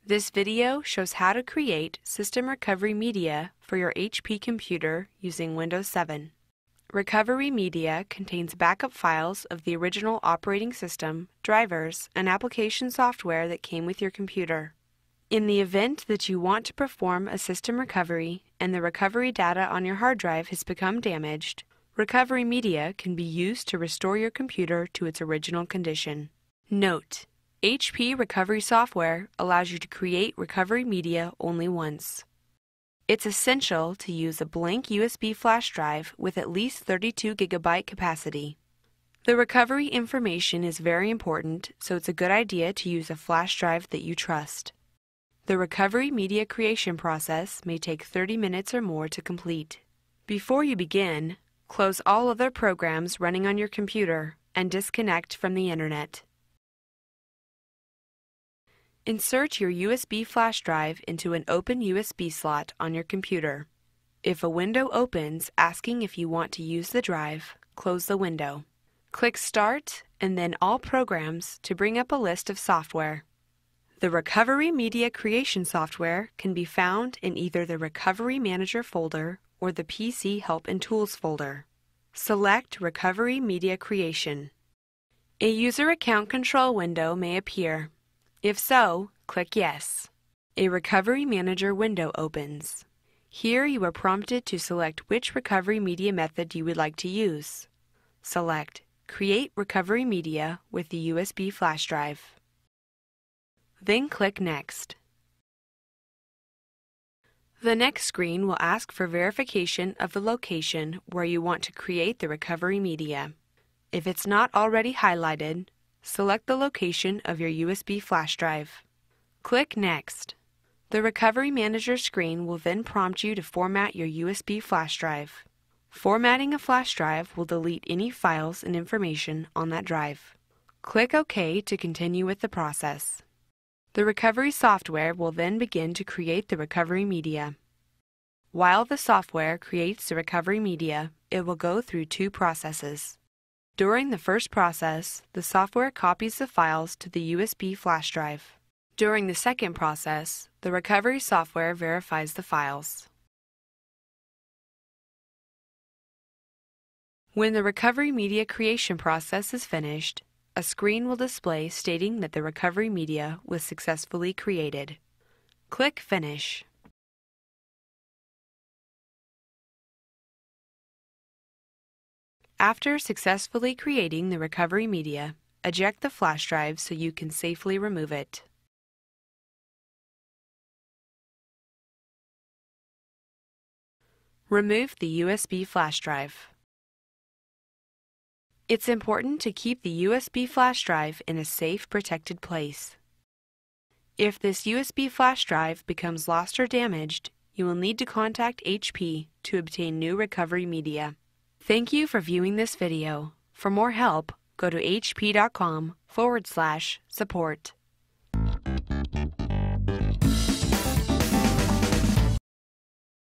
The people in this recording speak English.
This video shows how to create system recovery media for your HP computer using Windows 7. Recovery media contains backup files of the original operating system, drivers, and application software that came with your computer. In the event that you want to perform a system recovery and the recovery data on your hard drive has become damaged, recovery media can be used to restore your computer to its original condition. Note: HP recovery software allows you to create recovery media only once. It's essential to use a blank USB flash drive with at least 32 GB capacity. The recovery information is very important, so it's a good idea to use a flash drive that you trust. The recovery media creation process may take 30 minutes or more to complete. Before you begin, close all other programs running on your computer and disconnect from the Internet. Insert your USB flash drive into an open USB slot on your computer. If a window opens asking if you want to use the drive, close the window. Click Start and then All Programs to bring up a list of software. The Recovery Media Creation software can be found in either the Recovery Manager folder or the PC Help and Tools folder. Select Recovery Media Creation. A user account control window may appear. If so, click Yes. A Recovery Manager window opens. Here you are prompted to select which recovery media method you would like to use. Select Create Recovery Media with the USB flash drive. Then click Next. The next screen will ask for verification of the location where you want to create the recovery media. If it's not already highlighted, select the location of your USB flash drive. Click Next. The Recovery Manager screen will then prompt you to format your USB flash drive. Formatting a flash drive will delete any files and information on that drive. Click OK to continue with the process. The recovery software will then begin to create the recovery media. While the software creates the recovery media, it will go through two processes. During the first process, the software copies the files to the USB flash drive. During the second process, the recovery software verifies the files. When the recovery media creation process is finished, a screen will display stating that the recovery media was successfully created. Click Finish. After successfully creating the recovery media, eject the flash drive so you can safely remove it. Remove the USB flash drive. It's important to keep the USB flash drive in a safe, protected place. If this USB flash drive becomes lost or damaged, you will need to contact HP to obtain new recovery media. Thank you for viewing this video. For more help, go to hp.com/support.